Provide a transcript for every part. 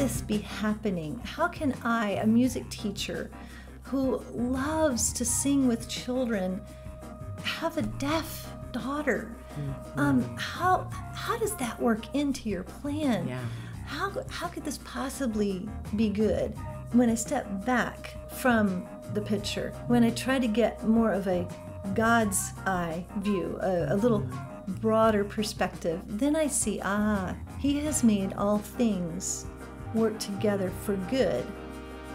this be happening? How can I, a music teacher who loves to sing with children, have a deaf daughter? How does that work into your plan? Yeah. How could this possibly be good? When I step back from the picture, when I try to get more of a God's eye view, a little broader perspective, then I see, He has made all things work together for good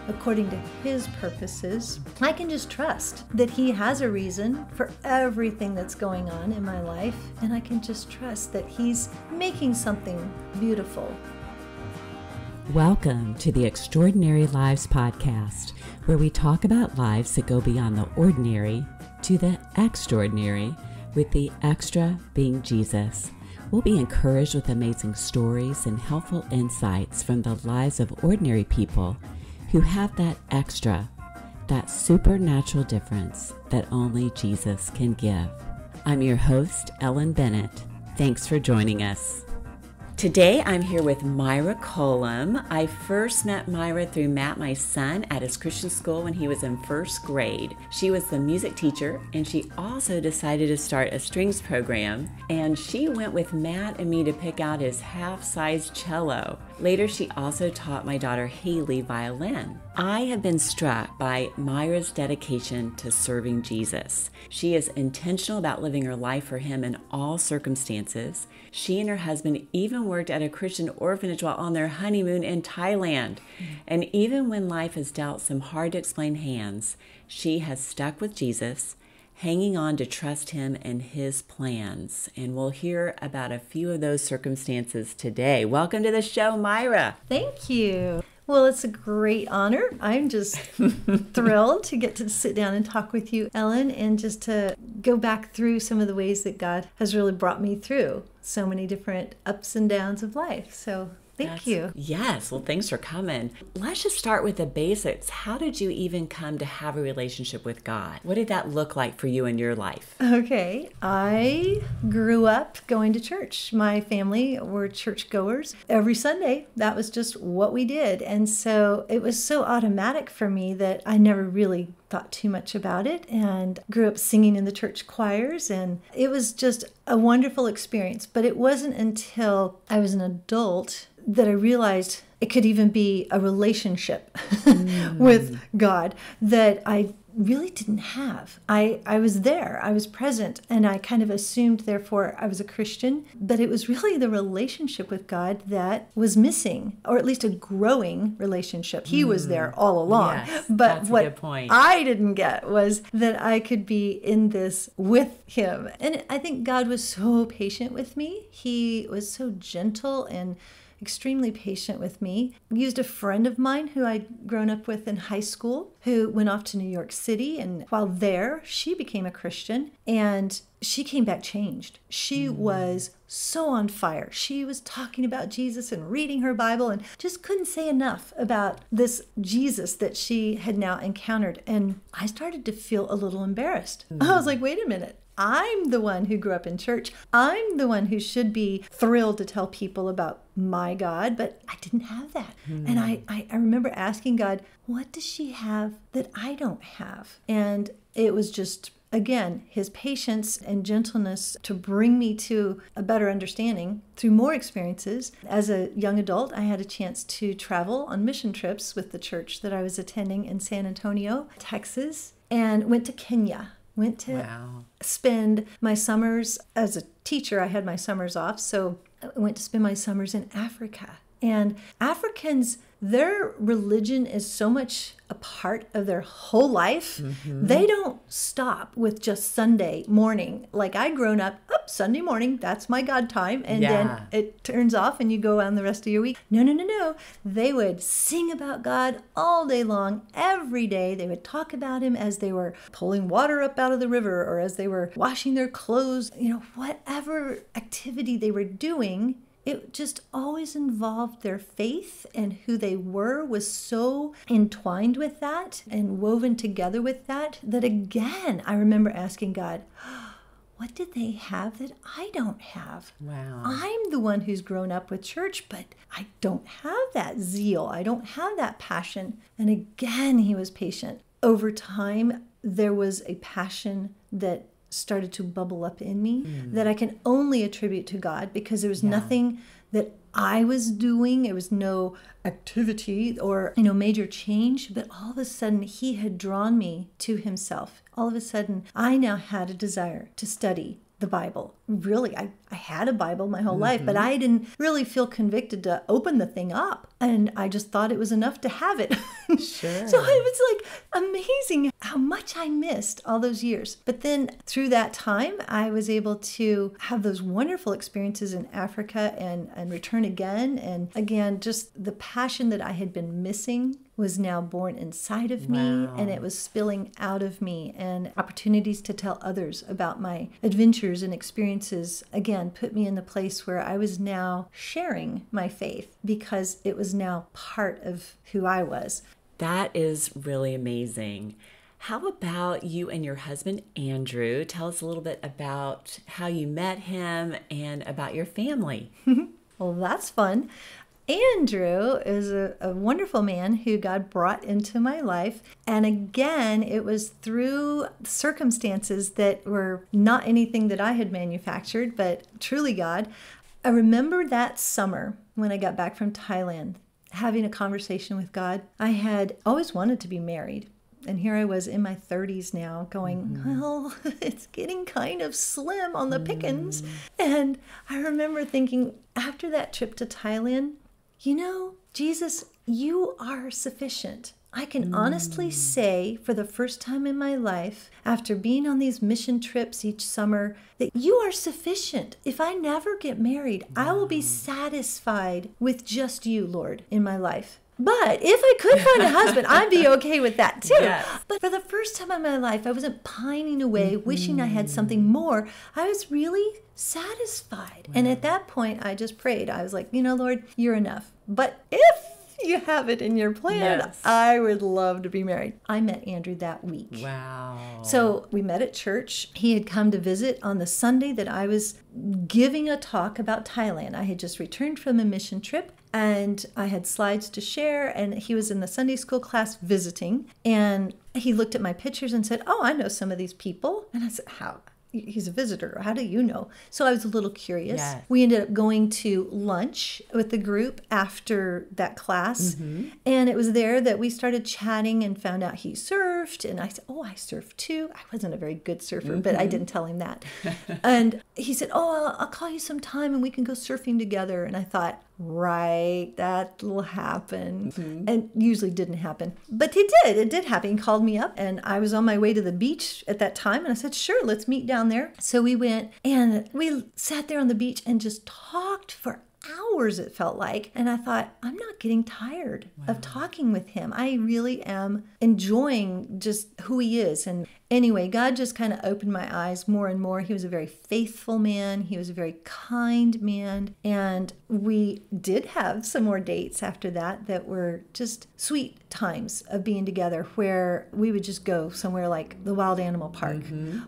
according to His purposes. I can just trust that He has a reason for everything that's going on in my life, and I can just trust that He's making something beautiful. Welcome to the Extraordinary Lives Podcast, where we talk about lives that go beyond the ordinary to the extraordinary, with the extra being Jesus. We'll be encouraged with amazing stories and helpful insights from the lives of ordinary people who have that extra, that supernatural difference that only Jesus can give. I'm your host, Ellen Bennett. Thanks for joining us. Today, I'm here with Myra Cullum. I first met Myra through Matt, my son, at his Christian school when he was in first grade. She was the music teacher, and she also decided to start a strings program, and she went with Matt and me to pick out his half-sized cello. Later, she also taught my daughter Haley violin. I have been struck by Myra's dedication to serving Jesus. She is intentional about living her life for Him in all circumstances. She and her husband even worked at a Christian orphanage while on their honeymoon in Thailand. And even when life has dealt some hard-to-explain hands, she has stuck with Jesus, hanging on to trust Him and His plans. And we'll hear about a few of those circumstances today. Welcome to the show, Myra. Thank you. Well, it's a great honor. I'm just thrilled to get to sit down and talk with you, Ellen, and just to go back through some of the ways that God has really brought me through so many different ups and downs of life. So thank you. Yes. Well, thanks for coming. Let's just start with the basics. How did you even come to have a relationship with God? What did that look like for you in your life? Okay. I grew up going to church. My family were churchgoers. Every Sunday, that was just what we did. And so it was so automatic for me that I never really thought too much about it, and grew up singing in the church choirs, and it was just a wonderful experience. But it wasn't until I was an adult that I realized it could even be a relationship with God that I really didn't have. I was there, I was present, and I kind of assumed, therefore, I was a Christian. But it was really the relationship with God that was missing, or at least a growing relationship. He was there all along. Yes, but that's a what good point. I didn't get was that I could be in this with Him. And I think God was so patient with me. He was so gentle and extremely patient with me. Used a friend of mine who I'd grown up with in high school, who went off to New York City, and while there, she became a Christian, and she came back changed. She was so on fire. She was talking about Jesus and reading her Bible and just couldn't say enough about this Jesus that she had now encountered. And I started to feel a little embarrassed. I was like, wait a minute. I'm the one who grew up in church. I'm the one who should be thrilled to tell people about my God, but I didn't have that. And I remember asking God, what does she have that I don't have? And it was just, again, His patience and gentleness to bring me to a better understanding through more experiences. As a young adult, I had a chance to travel on mission trips with the church that I was attending in San Antonio, Texas, and went to Kenya. Went to spend my summers as a teacher. I had my summers off, so I went to spend my summers in Africa. And Africans, their religion is so much a part of their whole life. They don't stop with just Sunday morning. Like I grown up, Sunday morning, that's my God time. And then it turns off and you go on the rest of your week. No. They would sing about God all day long, every day. They would talk about Him as they were pulling water up out of the river, or as they were washing their clothes, whatever activity they were doing. It just always involved their faith, and who they were was so entwined with that and woven together with that, that again, I remember asking God, what did they have that I don't have? Wow. I'm the one who's grown up with church, but I don't have that zeal. I don't have that passion. And again, he was patient. Over time, there was a passion that started to bubble up in me that I can only attribute to God, because there was nothing that I was doing. It was no activity or, major change, but all of a sudden he had drawn me to himself. All of a sudden, I now had a desire to study the Bible. Really, I had a Bible my whole life, but I didn't really feel convicted to open the thing up. And I just thought it was enough to have it. Sure. So it was like amazing how much I missed all those years. But then through that time, I was able to have those wonderful experiences in Africa and return again. And again, just the passion that I had been missing was now born inside of me, and it was spilling out of me, and opportunities to tell others about my adventures and experiences again put me in the place where I was now sharing my faith, because it was now part of who I was. That is really amazing. How about you and your husband, Andrew? Tell us a little bit about how you met him and about your family. Well, that's fun. Andrew is a wonderful man who God brought into my life. And again, it was through circumstances that were not anything that I had manufactured, but truly God. I remember that summer when I got back from Thailand, having a conversation with God. I had always wanted to be married. And here I was in my 30s now going, well, it's getting kind of slim on the pickings. And I remember thinking after that trip to Thailand, Jesus, you are sufficient. I can honestly say for the first time in my life, after being on these mission trips each summer, that you are sufficient. If I never get married, I will be satisfied with just you, Lord, in my life. But if I could find a husband, I'd be okay with that too. Yes. But for the first time in my life, I wasn't pining away, wishing I had something more. I was really satisfied. And at that point, I just prayed. I was like, Lord, you're enough. But if you have it in your plan, I would love to be married. I met Andrew that week. Wow. So we met at church. He had come to visit on the Sunday that I was giving a talk about Thailand. I had just returned from a mission trip, and I had slides to share, and he was in the Sunday school class visiting, and he looked at my pictures and said, I know some of these people. And I said, how? He's a visitor. How do you know? So I was a little curious. Yes. We ended up going to lunch with the group after that class. And it was there that we started chatting and found out he surfed. And I said, I surf too. I wasn't a very good surfer, but I didn't tell him that. And he said, I'll call you sometime and we can go surfing together. And I thought, right, that'll happen. And usually didn't happen. But it did happen. He called me up and I was on my way to the beach at that time. And I said, sure, let's meet down there. So we went and we sat there on the beach and just talked for hours, it felt like. And I thought, I'm not getting tired of talking with him. I really am enjoying just who he is. And anyway, God just kind of opened my eyes more and more. He was a very faithful man. He was a very kind man. And we did have some more dates after that were just sweet times of being together, where we would just go somewhere like the Wild Animal Park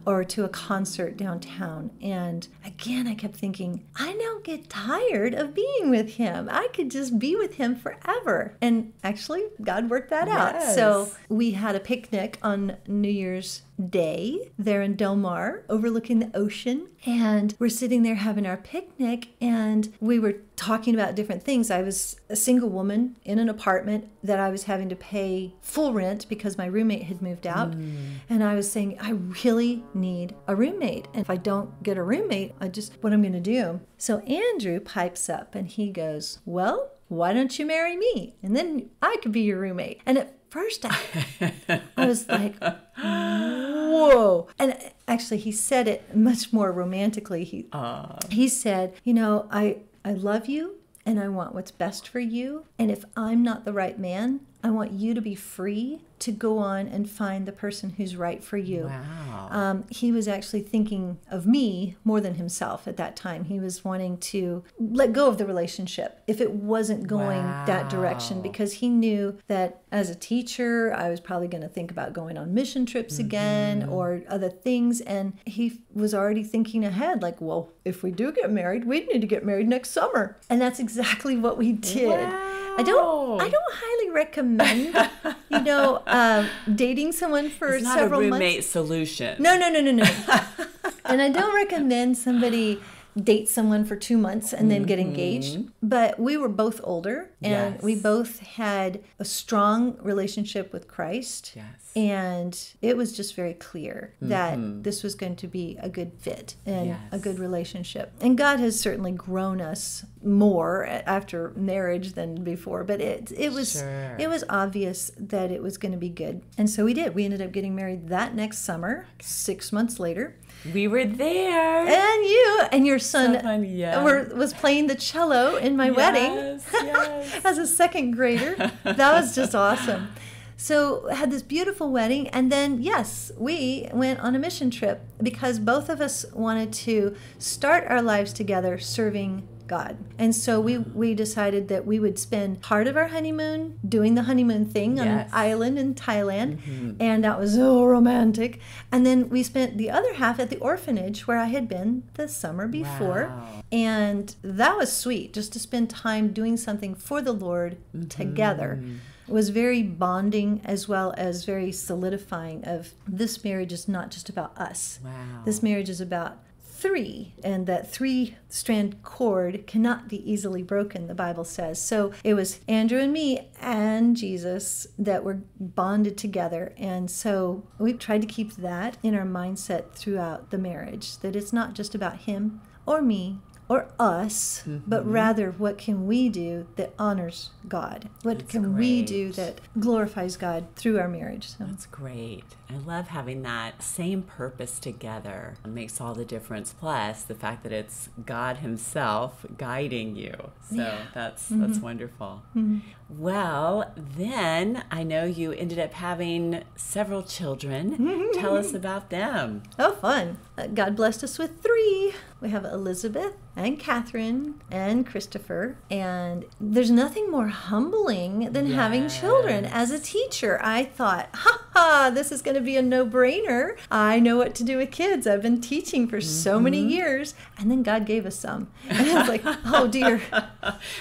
or to a concert downtown. And again, I kept thinking, I now get tired of being with him. I could just be with him forever. And actually, God worked that out. So we had a picnic on New Year's Day there in Del Mar, overlooking the ocean. And we're sitting there having our picnic, and we were talking about different things. I was a single woman in an apartment that I was having to pay full rent because my roommate had moved out. And I was saying, I really need a roommate. And if I don't get a roommate, what I'm going to do. So Andrew pipes up and he goes, well, why don't you marry me? And then I could be your roommate. And at first I was like, whoa. And actually he said it much more romantically. He said, I love you and I want what's best for you. And if I'm not the right man, I want you to be free to go on and find the person who's right for you. Wow. He was actually thinking of me more than himself at that time. He was wanting to let go of the relationship if it wasn't going that direction, because he knew that as a teacher, I was probably going to think about going on mission trips again or other things. And he was already thinking ahead, like, well, if we do get married, we'd need to get married next summer. And that's exactly what we did. Wow. I don't highly recommend, dating someone for it's not several a months. roommate solution. No. And I don't recommend somebody date someone for 2 months and then get engaged. But we were both older, and we both had a strong relationship with Christ. Yes. And it was just very clear that this was going to be a good fit and a good relationship. And God has certainly grown us more after marriage than before, but it was obvious that it was going to be good. And so we did. We ended up getting married that next summer, 6 months later. We were there. And your son So was playing the cello in my wedding as a second grader. That was just awesome. So had this beautiful wedding, and then, yes, we went on a mission trip because both of us wanted to start our lives together serving God. And so we decided that we would spend part of our honeymoon doing the honeymoon thing on an island in Thailand, and that was so romantic. And then we spent the other half at the orphanage where I had been the summer before. Wow. And that was sweet, just to spend time doing something for the Lord together. It was very bonding as well as very solidifying of this marriage is not just about us. Wow. This marriage is about three, and that three-strand cord cannot be easily broken, the Bible says. So it was Andrew and me and Jesus that were bonded together. And so we've tried to keep that in our mindset throughout the marriage, that it's not just about him or me or us, but rather what can we do that honors God? What can we do that glorifies God through our marriage? So. That's great. I love having that same purpose together. It makes all the difference. Plus the fact that it's God himself guiding you. So that's wonderful. Well, then I know you ended up having several children. Tell us about them. Oh, fun. God blessed us with 3. We have Elizabeth and Catherine and Christopher. And there's nothing more humbling than having children. As a teacher, I thought, this is going to be a no-brainer. I know what to do with kids. I've been teaching for so many years. And then God gave us some. And I was like, oh, dear.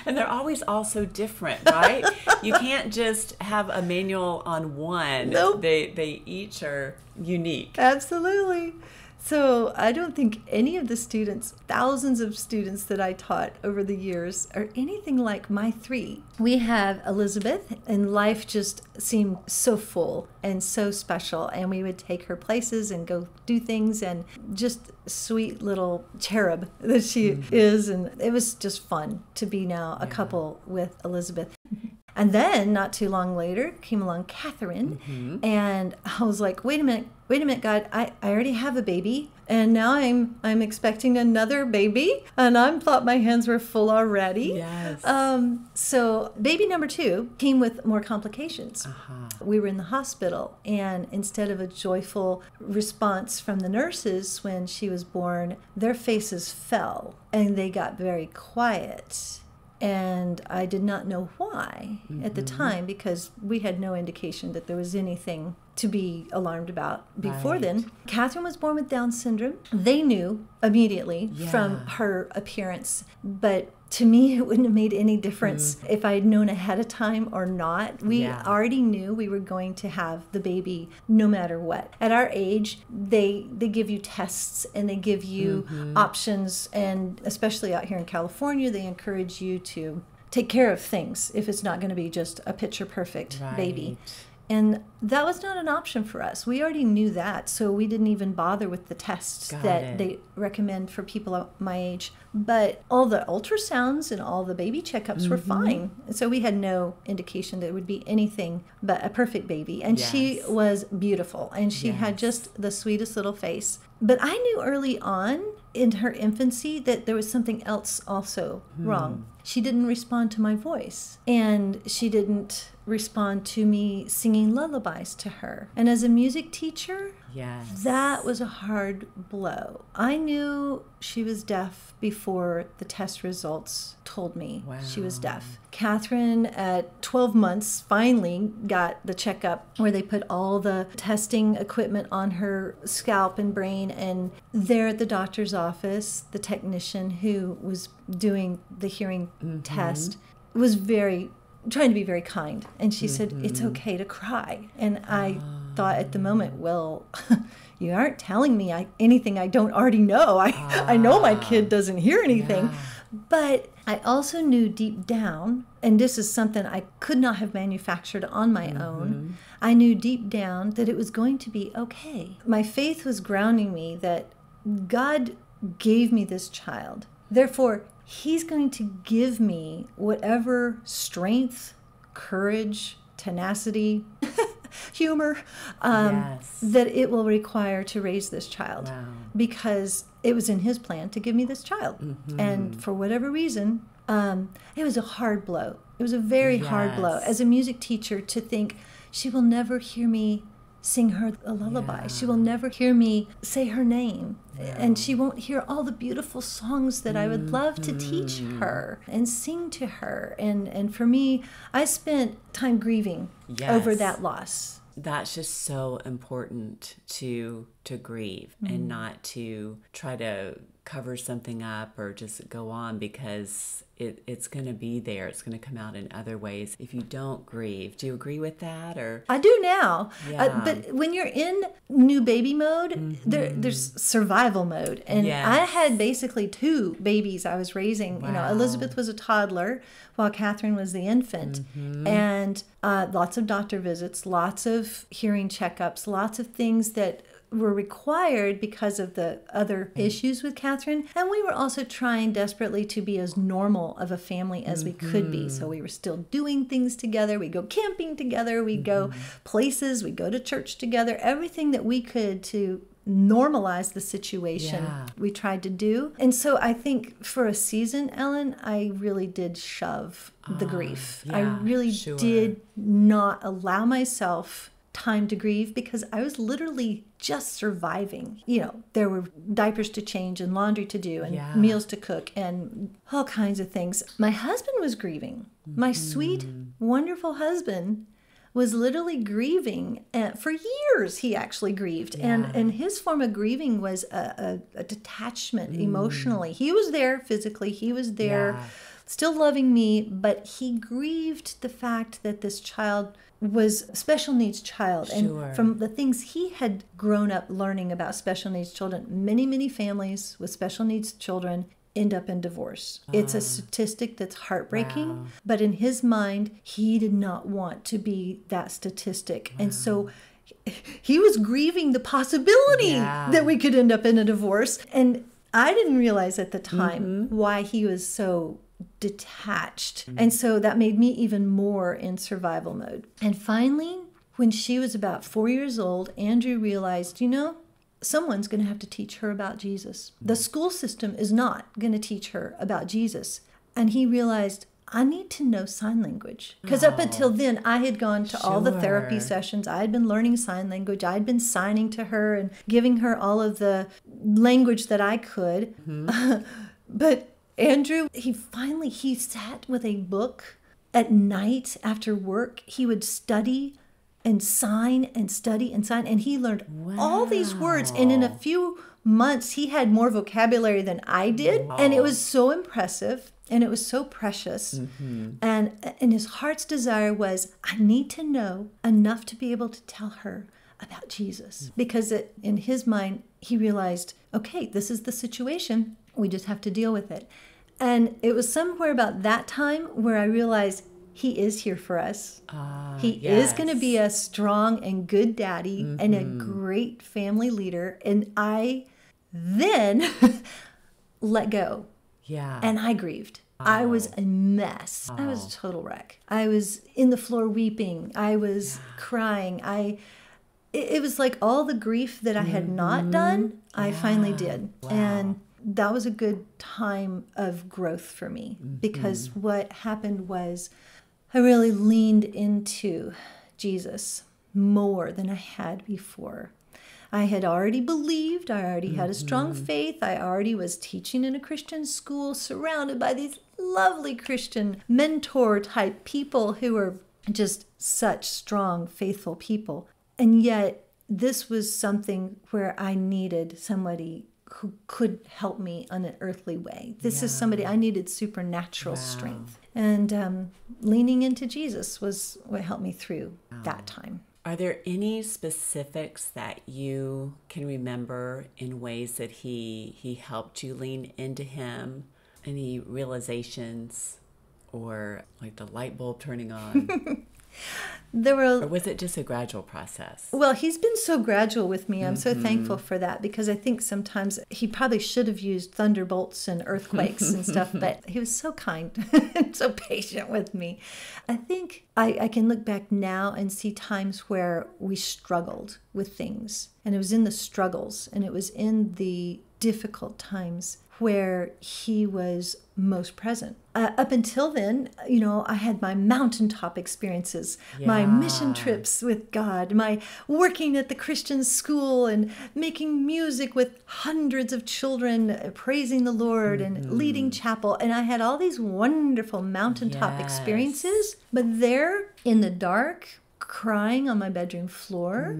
And they're always also different, right? You can't just have a manual on one. Nope. They each are unique. Absolutely. So I don't think any of the students, thousands of students that I taught over the years, are anything like my 3. We have Elizabeth, and life just seemed so full and so special. And we would take her places and go do things, and just sweet little cherub that she is. And it was just fun to be now a couple with Elizabeth. And then, not too long later, came along Catherine, and I was like, wait a minute, God, I already have a baby, and now I'm expecting another baby, and I thought my hands were full already. Yes. So baby number 2 came with more complications. We were in the hospital, and instead of a joyful response from the nurses when she was born, their faces fell, and they got very quiet. And I did not know why at the time, because we had no indication that there was anything to be alarmed about before then. Catherine was born with Down syndrome. They knew immediately from her appearance, but to me, it wouldn't have made any difference if I had known ahead of time or not. We already knew we were going to have the baby no matter what. At our age, they give you tests and they give you options, and especially out here in California, they encourage you to take care of things if it's not going to be just a picture-perfect baby. And that was not an option for us. We already knew that, so we didn't even bother with the tests that they recommend for people my age. But all the ultrasounds and all the baby checkups were fine. And so we had no indication that it would be anything but a perfect baby. And she was beautiful. And she had just the sweetest little face. But I knew early on in her infancy that there was something else also wrong. She didn't respond to my voice. And she didn't respond to me singing lullabies to her. And as a music teacher, that was a hard blow. I knew she was deaf before the test results told me she was deaf. Catherine, at 12 months, finally got the checkup where they put all the testing equipment on her scalp and brain. And there at the doctor's office, the technician who was doing the hearing test was trying to be very kind. And she said, it's okay to cry. And I thought at the moment, well, you aren't telling me anything I don't already know. I know my kid doesn't hear anything. But I also knew deep down, and this is something I could not have manufactured on my own, I knew deep down that it was going to be okay. My faith was grounding me that God gave me this child. Therefore, He's going to give me whatever strength, courage, tenacity, humor that it will require to raise this child. Because it was in His plan to give me this child. And for whatever reason, it was a hard blow. It was a very hard blow. As a music teacher, to think she will never hear me sing her a lullaby. She will never hear me say her name. And she won't hear all the beautiful songs that I would love to teach her and sing to her. And for me, I spent time grieving over that loss. That's just so important to grieve and not to try to cover something up or just go on, because it's going to be there. It's going to come out in other ways if you don't grieve. Do you agree with that? Or I do now. But when you're in new baby mode, there's survival mode. And I had basically 2 babies I was raising. You know, Elizabeth was a toddler while Catherine was the infant. And lots of doctor visits, lots of hearing checkups, lots of things that were required because of the other issues with Catherine. And we were also trying desperately to be as normal of a family as we could be. So we were still doing things together. We'd go camping together. We'd go places. We'd go to church together. Everything that we could to normalize the situation we tried to do. And so I think for a season, Ellen, I really did shove the grief. I really did not allow myself time to grieve, because I was literally just surviving. You know, there were diapers to change and laundry to do and meals to cook and all kinds of things. My husband was grieving. My sweet, wonderful husband was literally grieving. For years, he actually grieved. And his form of grieving was a detachment emotionally. He was there physically. He was there still loving me, but he grieved the fact that this child was a special needs child. And from the things he had grown up learning about special needs children, many families with special needs children end up in divorce. It's a statistic that's heartbreaking, but in his mind, he did not want to be that statistic. And so he was grieving the possibility that we could end up in a divorce. And I didn't realize at the time why he was so detached. And so that made me even more in survival mode. And finally, when she was about 4 years old, Andrew realized, you know, someone's going to have to teach her about Jesus. The school system is not going to teach her about Jesus. And he realized, I need to know sign language. Because up until then, I had gone to all the therapy sessions. I had been learning sign language. I had been signing to her and giving her all of the language that I could. But Andrew, he sat with a book at night after work. He would study and sign and study and sign. And he learned all these words. And in a few months, he had more vocabulary than I did. And it was so impressive. And it was so precious. And his heart's desire was, I need to know enough to be able to tell her about Jesus. Because in his mind, he realized, okay, this is the situation. We just have to deal with it. And it was somewhere about that time where I realized he is here for us. He is going to be a strong and good daddy and a great family leader. And I then let go Yeah. And I grieved. I was a mess. I was a total wreck. I was in the floor weeping. I was crying. It was like all the grief that I had not done, I finally did. Wow. And that was a good time of growth for me, because what happened was I really leaned into Jesus more than I had before. I had already believed. I already had a strong faith. I already was teaching in a Christian school, surrounded by these lovely Christian mentor type people who were just such strong, faithful people. And yet this was something where I needed somebody who could help me on an earthly way. This is somebody I needed supernatural strength. And leaning into Jesus was what helped me through that time. Are there any specifics that you can remember in ways that he helped you lean into him? Any realizations or like the light bulb turning on? Or was it just a gradual process? Well, he's been so gradual with me. I'm so thankful for that, because I think sometimes he probably should have used thunderbolts and earthquakes and stuff, but he was so kind and so patient with me. I think I can look back now and see times where we struggled with things, and it was in the struggles and it was in the difficult times where he was most present. Up until then, I had my mountaintop experiences, my mission trips with God, my working at the Christian school and making music with hundreds of children, praising the Lord and leading chapel. And I had all these wonderful mountaintop experiences, but there in the dark, crying on my bedroom floor,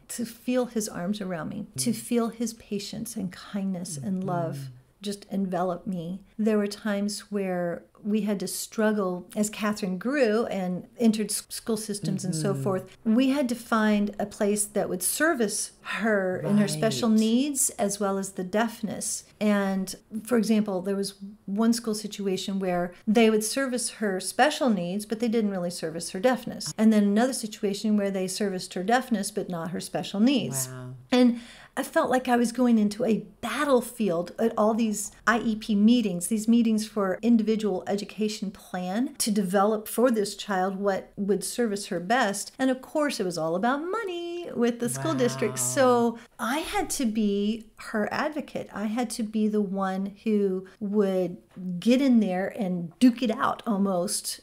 to feel his arms around me, to feel his patience and kindness and love just envelop me. There were times where we had to struggle as Catherine grew and entered school systems and so forth. We had to find a place that would service her in her special needs as well as the deafness. And for example, there was one school situation where they would service her special needs, but they didn't really service her deafness. And then another situation where they serviced her deafness, but not her special needs. Wow. And I felt like I was going into a battlefield at all these IEP meetings, these meetings for individual education plan to develop for this child what would service her best. And of course, it was all about money with the school district. So I had to be her advocate. I had to be the one who would get in there and duke it out almost,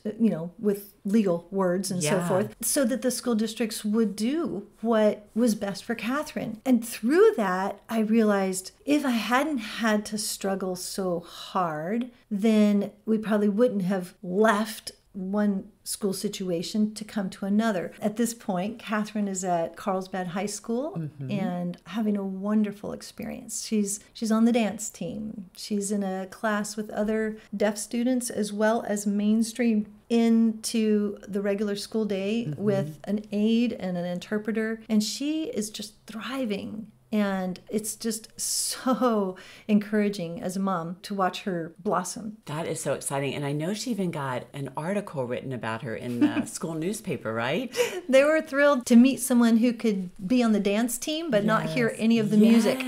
with legal words and so forth, so that the school districts would do what was best for Catherine. And through that, I realized if I hadn't had to struggle so hard, then we probably wouldn't have left one school situation to come to another. At this point, Catherine is at Carlsbad High School and having a wonderful experience. She's on the dance team. She's in a class with other deaf students as well as mainstream into the regular school day with an aide and an interpreter. And she is just thriving. And it's just so encouraging as a mom to watch her blossom. That is so exciting. And I know she even got an article written about her in the school newspaper, right? They were thrilled to meet someone who could be on the dance team but not hear any of the music.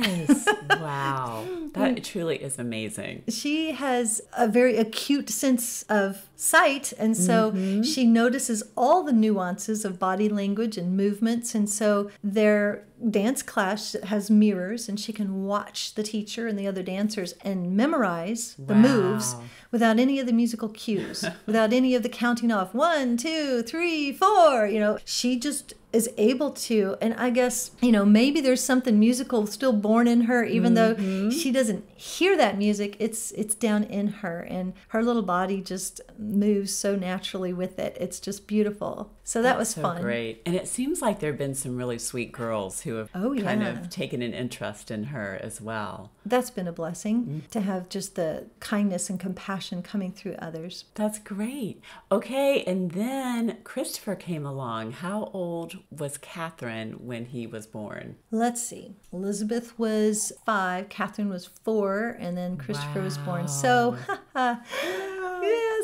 Wow. That truly is amazing. She has a very acute sense of sight, and so she notices all the nuances of body language and movements. And so their dance class has mirrors, and she can watch the teacher and the other dancers and memorize the moves without any of the musical cues, without any of the counting off 1, 2, 3, 4. She just is able to, and I guess, maybe there's something musical still born in her, even though she doesn't hear that music, it's down in her, and her little body just moves so naturally with it. It's just beautiful. So that was fun. Great. And it seems like there have been some really sweet girls who have kind of taken an interest in her as well. That's been a blessing to have just the kindness and compassion coming through others. That's great. Okay, and then Christopher came along. How old was Catherine when he was born? Let's see. Elizabeth was 5, Catherine was 4, and then Christopher was born. So,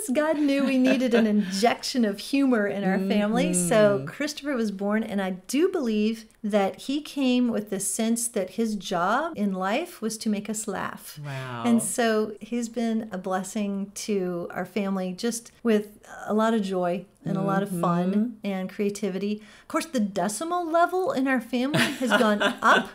Yes, God knew we needed an injection of humor in our family. So Christopher was born, and I do believe that he came with the sense that his job in life was to make us laugh. Wow. And so he's been a blessing to our family, just with a lot of joy and a lot of fun and creativity. Of course, the decimal level in our family has gone up.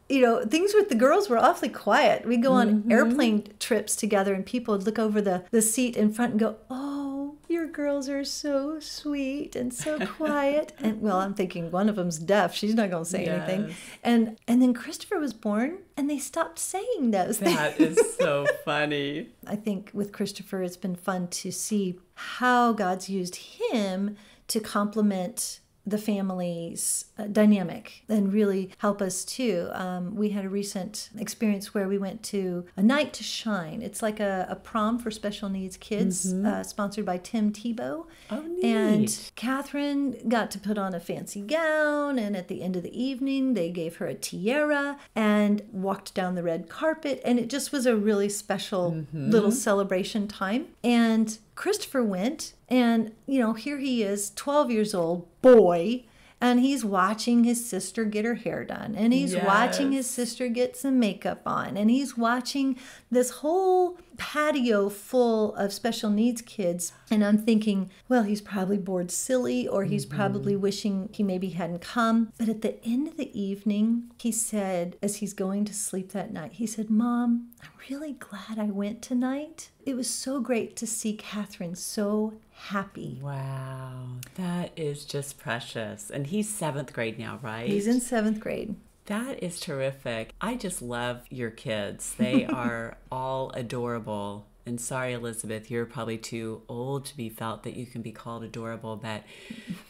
You know, things with the girls were awfully quiet. We'd go on airplane trips together, and people would look over the seat in front and go, "Oh, your girls are so sweet and so quiet." And well, I'm thinking one of them's deaf. She's not going to say anything. And then Christopher was born, and they stopped saying those things. That is so funny. I think with Christopher, it's been fun to see how God's used him to complement the family's dynamic and really help us too. We had a recent experience where we went to a night to shine. It's like a prom for special needs kids, sponsored by Tim Tebow. Oh, neat. And Catherine got to put on a fancy gown, and at the end of the evening, they gave her a tiara and walked down the red carpet, and it just was a really special little celebration time. And Christopher went, and, you know, here he is, 12 years old, boy, and he's watching his sister get her hair done, and he's watching his sister get some makeup on, and he's watching this whole patio full of special needs kids. And I'm thinking, well, he's probably bored silly, or he's probably wishing he maybe hadn't come. But at the end of the evening, he said, as he's going to sleep that night, he said, "Mom, I'm really glad I went tonight. It was so great to see Catherine so happy." Wow, that is just precious. And he's 7th grade now, right? He's in 7th grade. That is terrific. I just love your kids. They are all adorable. And sorry, Elizabeth, you're probably too old to be felt that you can be called adorable,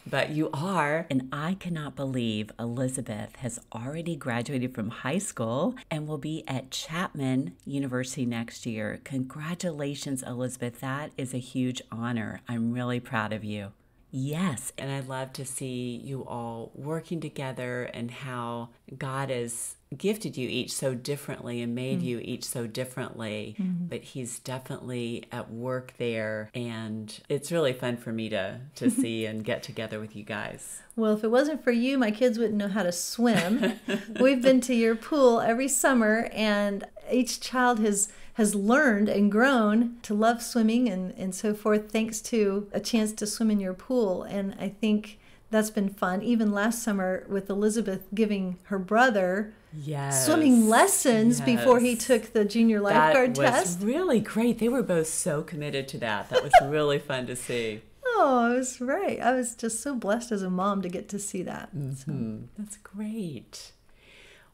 but you are. And I cannot believe Elizabeth has already graduated from high school and will be at Chapman University next year. Congratulations, Elizabeth. That is a huge honor. I'm really proud of you. Yes, and I love to see you all working together and how God has gifted you each so differently and made you each so differently, but he's definitely at work there, and it's really fun for me to see and get together with you guys. Well, if it wasn't for you, my kids wouldn't know how to swim. We've been to your pool every summer, and each child has learned and grown to love swimming and so forth, thanks to a chance to swim in your pool. And I think that's been fun. Even last summer with Elizabeth giving her brother swimming lessons before he took the junior lifeguard test. That was really great. They were both so committed to that. That was really fun to see. Oh, it was great. I was just so blessed as a mom to get to see that. That's great.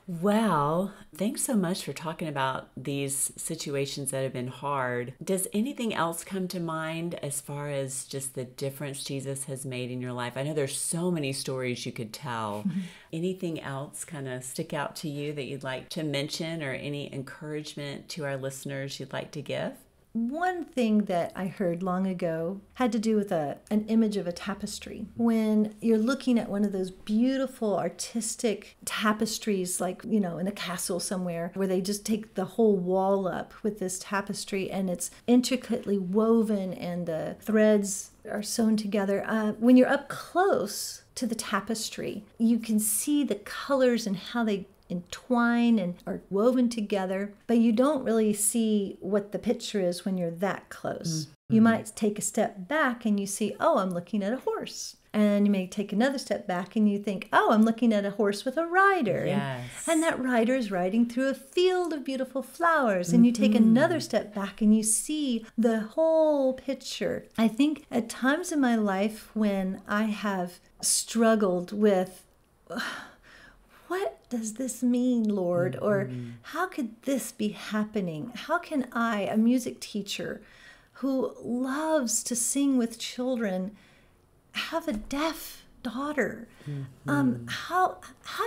Well, thanks so much for talking about these situations that have been hard. Does anything else come to mind as far as just the difference Jesus has made in your life? I know there's so many stories you could tell. Anything else kind of stick out to you that you'd like to mention, or any encouragement to our listeners you'd like to give? One thing that I heard long ago had to do with an image of a tapestry. When you're looking at one of those beautiful artistic tapestries, like, you know, in a castle somewhere, where they just take the whole wall up with this tapestry, and it's intricately woven and the threads are sewn together. When you're up close to the tapestry, you can see the colors and how they entwine and are woven together, but you don't really see what the picture is when you're that close. You might take a step back and you see, oh, I'm looking at a horse. And you may take another step back and you think, oh, I'm looking at a horse with a rider. And that rider is riding through a field of beautiful flowers. And you take another step back and you see the whole picture. I think at times in my life when I have struggled with, what does this mean, Lord? Or how could this be happening? How can I, a music teacher who loves to sing with children, have a deaf daughter? How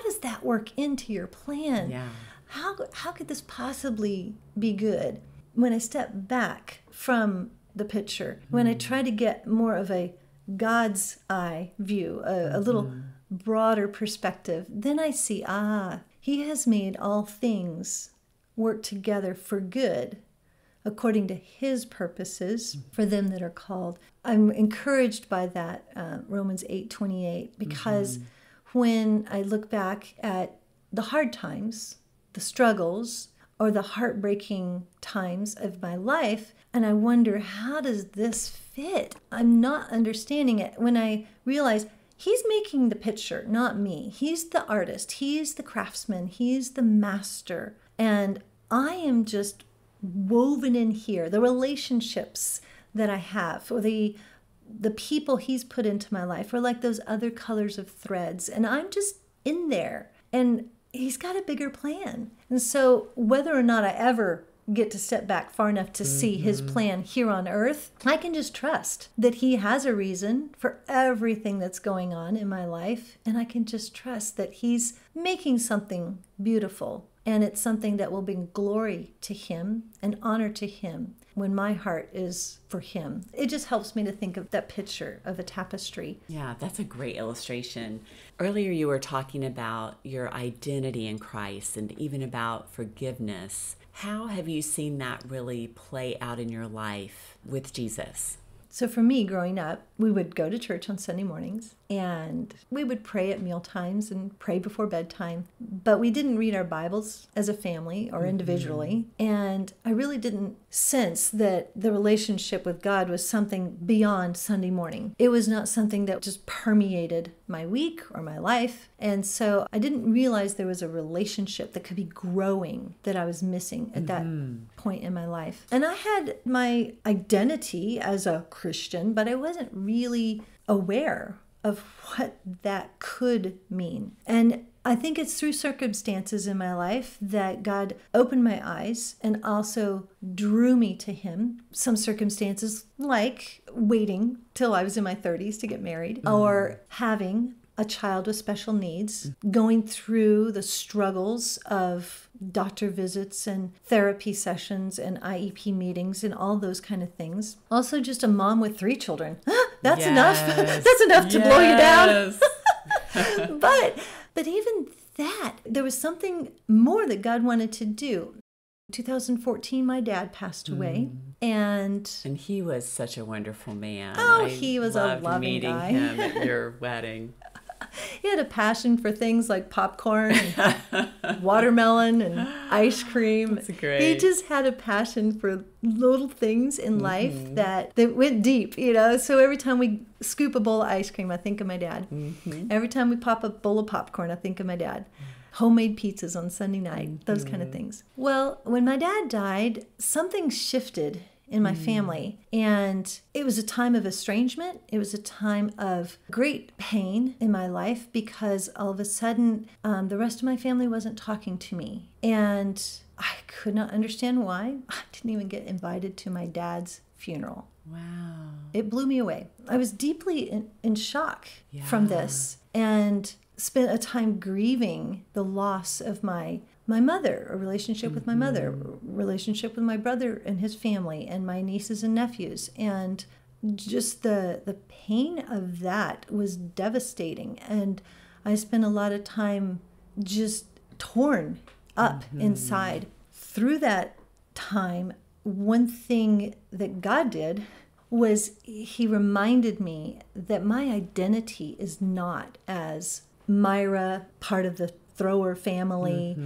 does that work into your plan? How could this possibly be good? When I step back from the picture, when I try to get more of a God's eye view, a little broader perspective, then I see, he has made all things work together for good according to his purposes for them that are called. I'm encouraged by that, Romans 8:28, because when I look back at the hard times, the struggles, or the heartbreaking times of my life, and I wonder, how does this fit? I'm not understanding it. When I realize he's making the picture, not me. He's the artist. He's the craftsman. He's the master. And I am just woven in here. The relationships that I have, or the people he's put into my life, are like those other colors of threads. And I'm just in there. And he's got a bigger plan. And so whether or not I ever get to step back far enough to see his plan here on earth, I can just trust that he has a reason for everything that's going on in my life. And I can just trust that he's making something beautiful. And it's something that will bring glory to him and honor to him when my heart is for him. It just helps me to think of that picture of a tapestry. Yeah, that's a great illustration. Earlier you were talking about your identity in Christ and even about forgiveness. How have you seen that really play out in your life with Jesus? So for me, growing up, we would go to church on Sunday mornings, and we would pray at meal times and pray before bedtime. But we didn't read our Bibles as a family or individually. And I really didn't sense that the relationship with God was something beyond Sunday morning. It was not something that just permeated my week or my life. And so I didn't realize there was a relationship that could be growing that I was missing at that point in my life. And I had my identity as a Christian, but I wasn't really aware of what that could mean. And I think it's through circumstances in my life that God opened my eyes and also drew me to him. Some circumstances like waiting till I was in my 30s to get married, or having a child with special needs, going through the struggles of doctor visits and therapy sessions and IEP meetings and all those kind of things. Also just a mom with 3 children. That's enough. That's enough to blow you down. But even that, there was something more that God wanted to do. 2014, my dad passed away, and he was such a wonderful man. He was a loving guy. Meeting him at your wedding. He had a passion for things like popcorn and watermelon and ice cream. That's great. He just had a passion for little things in life that went deep, So every time we scoop a bowl of ice cream, I think of my dad. Every time we pop a bowl of popcorn, I think of my dad. Homemade pizzas on Sunday night, those kind of things. Well, when my dad died, something shifted in my family. And it was a time of estrangement. It was a time of great pain in my life because all of a sudden, the rest of my family wasn't talking to me. And I could not understand why. I didn't even get invited to my dad's funeral. Wow. It blew me away. I was deeply in shock from this, and spent a time grieving the loss of my mother, a relationship with my mother, relationship with my brother and his family, and my nieces and nephews. And just the pain of that was devastating. And I spent a lot of time just torn up inside. Through that time, one thing that God did was he reminded me that my identity is not as Myra, part of the thrower family,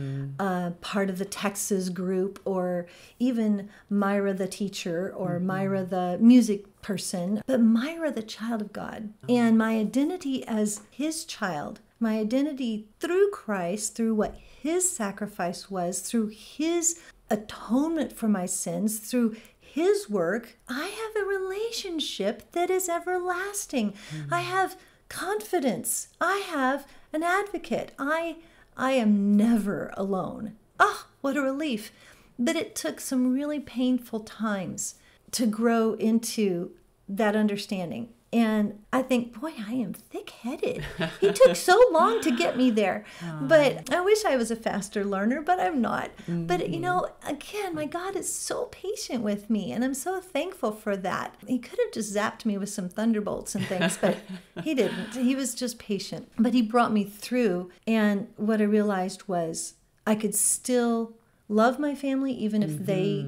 part of the Texas group, or even Myra the teacher, or Myra the music person, but Myra the child of God. And my identity as his child, my identity through Christ, through what his sacrifice was, through his atonement for my sins, through his work, I have a relationship that is everlasting. I have confidence. I have an advocate. I am never alone. Oh, what a relief. But it took some really painful times to grow into that understanding. And I think, boy, I am thick-headed. He took so long to get me there. But I wish I was a faster learner, but I'm not. But, again, my God is so patient with me, and I'm so thankful for that. He could have just zapped me with some thunderbolts and things, but he didn't. He was just patient. But he brought me through, and what I realized was I could still love my family even if they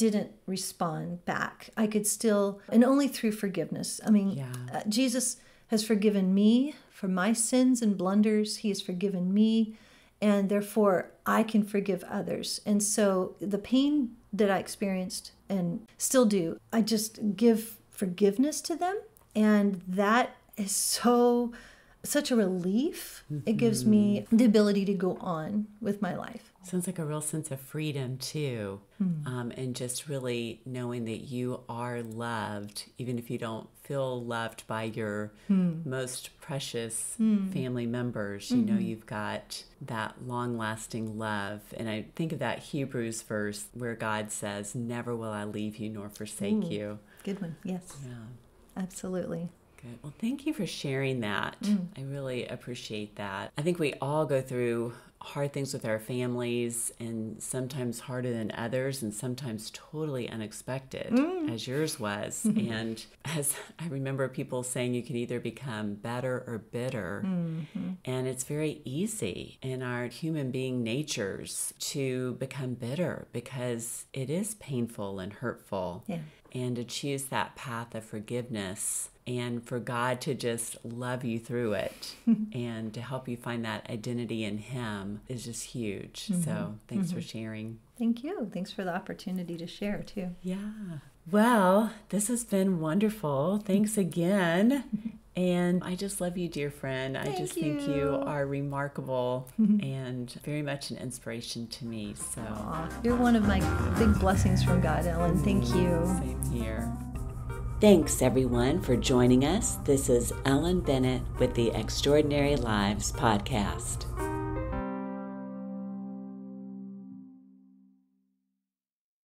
didn't respond back. I could still, and only through forgiveness. I mean, Jesus has forgiven me for my sins and blunders. He has forgiven me, and therefore I can forgive others. And so the pain that I experienced and still do, I just give forgiveness to them. And that is such a relief. It gives me the ability to go on with my life. Sounds like a real sense of freedom too. And just really knowing that you are loved, even if you don't feel loved by your most precious family members. You know, you've got that long-lasting love. And I think of that Hebrews verse where God says, never will I leave you nor forsake you. Good one. Yes. Yeah. Absolutely. Good. Well, thank you for sharing that. I really appreciate that. I think we all go through hard things with our families, and sometimes harder than others, and sometimes totally unexpected, as yours was. And as I remember people saying, you can either become better or bitter. And it's very easy in our human being natures to become bitter because it is painful and hurtful. Yeah. And to choose that path of forgiveness and for God to just love you through it and to help you find that identity in Him is just huge. So thanks for sharing. Thank you. Thanks for the opportunity to share too. Yeah. Well, this has been wonderful. Thanks again. And I just love you, dear friend. I just think you are remarkable and very much an inspiration to me. So you're one of my big blessings from God, Ellen. Thank you. Same here. Thanks, everyone, for joining us. This is Ellen Bennett with the Extraordinary Lives podcast.